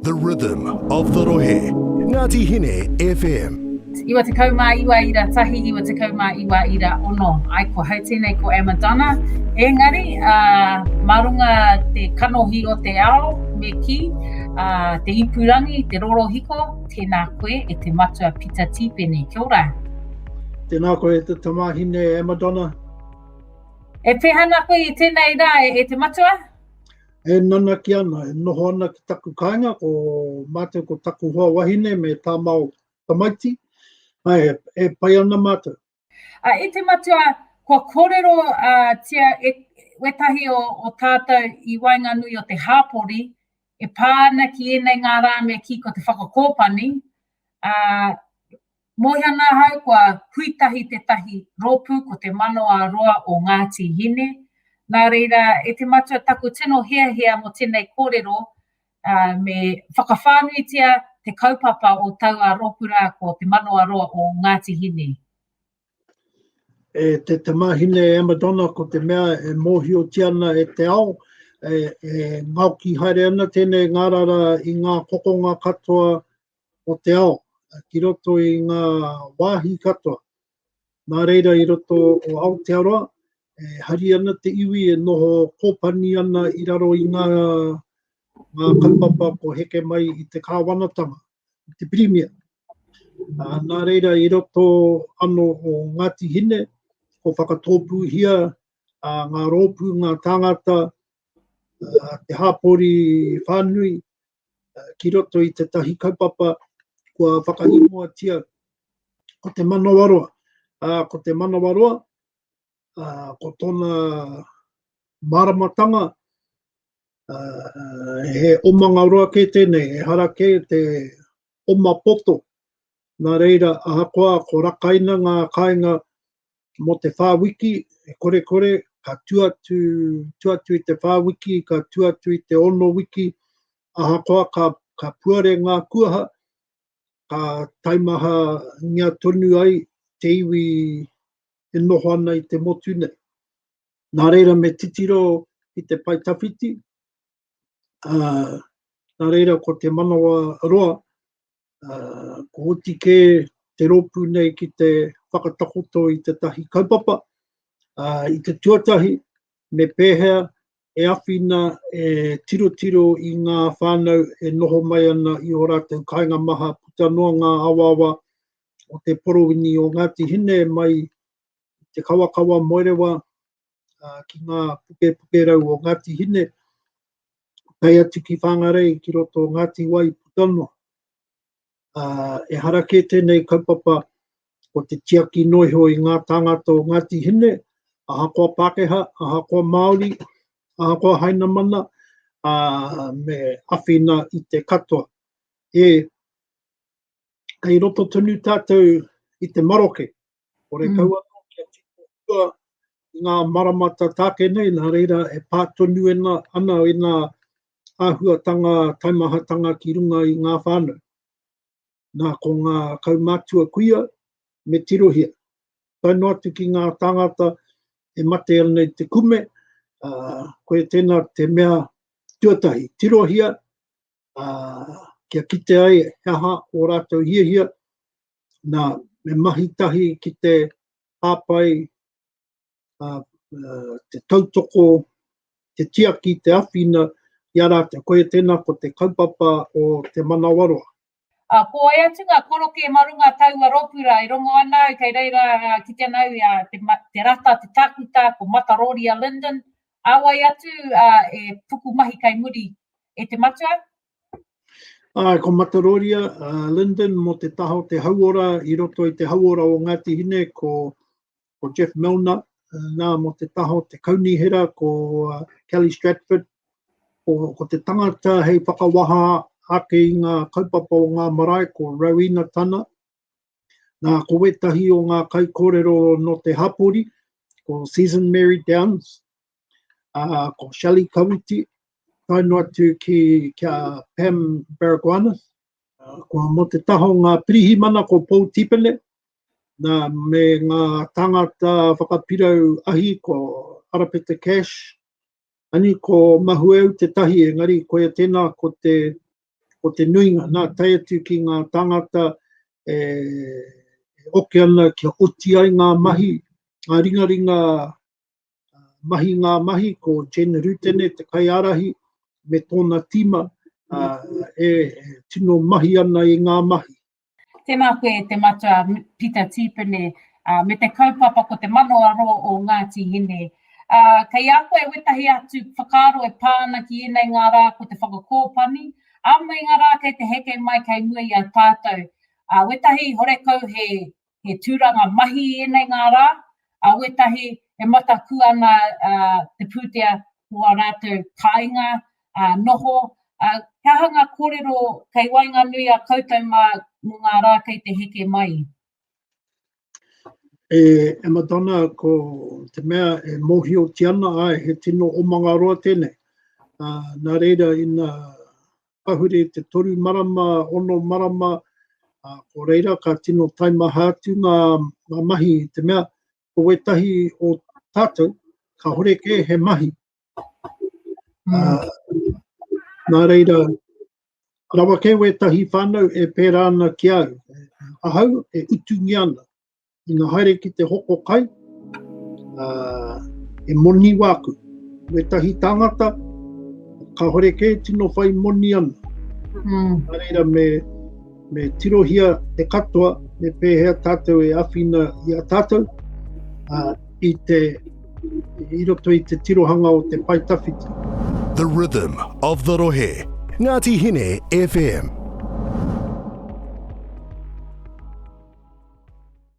The rhythm of the rohe. Ngāti Hine FM. Iwa te kaumā iwa ira tahi, iwa te kaumā iwa ira ono. Ai ko hautene ko e Madonna. Engari, marunga te kanohi o te ao, me ki, te ipurangi, te rorohiko, tēnā koe e te matua Pita Tipene. Kia ora. Tēnā koe e te tamahine e Madonna. E pehana koe i tēnei rā e te matua? E nana ki ana, e noho ana ki taku kāinga, ko mātou ko taku hoa wahine me tā mau tamaiti. Ai, e pai ana mātou. E te matua, kua kōrero tia wetahi o tātou i wainga nui o te hāpori, e pāna ki enei ngā rā me ki ko te whakakōpani. Mohiana hau kua huitahi te tahi roopu ko te Manawaroa o Ngāti Hine. Nā reira, e te matua taku tino hea mo tēnei kōrero me whakawhānuitia te kaupapa o taua rōpura ko te Manawaroa o Ngāti Hine. E te tamahine e Madonna ko te mea e mōhio tiana e te ao, e ngauki haere ana tēnei ngārara i ngā kokonga katoa o te ao, ki roto i ngā wāhi katoa. Nā reira i roto o Aotearoa, e hari ana te iwi e noho kōpani ana i raro i ngā kaupapa ko heke mai i te kāwanatanga, i te premier. Nā reira i roto ano o Ngāti Hine, ko whakatōpu hia ngā rōpu, ngā tāngata, te hāpori whānui, ki roto i te tahi kaupapa, kua whakaingoa tia ko te Manawaroa. Ko te Manawaroa, ko tōna maramatanga, he omanga roa ke tēnei, e hara ke te oma poto. Nā reira, ahakoa, ko rakaina ngā kāinga mo te whāwiki, e kore, ka tuatu i te whāwiki, ka tuatu i te ono wiki, ahakoa ka puare ngā kuaha, ka taimaha ngia tonu ai, te iwi e noho ana i te motu nei. Nā reira me titiro i te paitawhiti, nā reira ko te Manawaroa, ko oti ke te rōpu nei ki te whakatakoto i te tahi kaupapa, i te tuatahi, me pēhea, e awhina, e tiro i ngā whānau e noho mai ana i o rātou kāinga maha puta noa ngā awawa o te porowini o Ngāti Hine mai te kawakawa moerewa ki ngā puke rau o Ngāti Hine, pai atu ki whangarei ki roto Ngāti Wai Putanoa. E hara ke tēnei kaupapa o te tiaki noiho i ngā tāngata o Ngāti Hine, ahakoa Pākehā, ahakoa Māori, ahakoa Hainamana, me awhina i te katoa. Kei roto tonu tātou i te maroke, o re kauano kia tika i ngā maramata tāke nei, nā reira e pātonu ana i ngā āhuatanga, taimahatanga ki runga i ngā whānau. Nā ko ngā kaumātua kuia me tirohia. Taino atu ki ngā tāngata e mate ana i te kume, koe tēnā te mea tuatahi, tirohia, kia kite ai aha o rātou hiahia, nā me mahi tahi ki te āpai, te tautoko, te tiaki, te awhina, i a rātou. Koe tēnā ko te kaupapa o te Manawaroa. Ko ai atu ngā koroke marunga taua rōpura i rongo ana, kei reira ki tēnau te rata, te tākuta, ko Mataroria Linden, awai atu e puku mahi kai muri e te matua? Ko Mataroria Linden mo te taho te hauora, i roto i te hauora o Ngāti Hine, ko Jeff Milner, nā mo te taho te kaunihera, ko Kelly Stratford, ko te tangata hei whakawaha ake i ngā kaupapa o ngā marae, ko Rowena Tana, nā ko wetahi o ngā kaikōrero no te hapori, ko Season Mary Downs, ko Shelley Kawiti, taino atu ki Pam Baragwanas, ko mo te taho ngā pirihi mana ko Pita Tipene, nā me ngā tangata whakapirau ahi ko Arapeta Cash, ani ko mahueu te tahi, engari koe tēnā ko te o te nuinga, nā tai atu ki ngā tangata oke ana kia oti ai ngā mahi, ngā ringaringa ngā mahi, ko Jane Rutene, te kai arahi, me tōna tima, tino mahi ana i ngā mahi. Tēnā koe te matua Pita Tipene, me te kaupapa ko Te Manawaroa o Ngāti Hine. Kei a koe wetahi atu whakaaro e pāna ki ēnei ngā rā ko te whakakōpani, a mai ngā rā kei te heke mai kei mua i a tātou. Wetahi horekau he tūranga mahi i ēnei ngā rā, wetahi e mataku ana te pūtea o a rātou kāinga, noho, kia hanga kōrero kei wainga nui a koutou mō ngā rā kei te heke mai. E Madonna, ko te mea e mōhio tiana ai, he tino o Ngāroa tēnei. Nā reira i nā pahure te toru marama, ono marama, ko reira ka tino taimaha atu ngā mahi te mea, ko wetahi o tātou, ka horeke he mahi. Nā reira, rawa ke wetahi whānau e pērā ana ki au. Ahau e utungi ana. I ngā haere ki te hoko kai, e moni wāku. Wetahi tangata, ka horeke tino whai moni ana. Nā reira me tirohia te katoa, me pēhea tātou e awhina i a tātou, i roto i te tirohanga o te paitawhiti. The rhythm of the rohe. Ngāti Hine FM.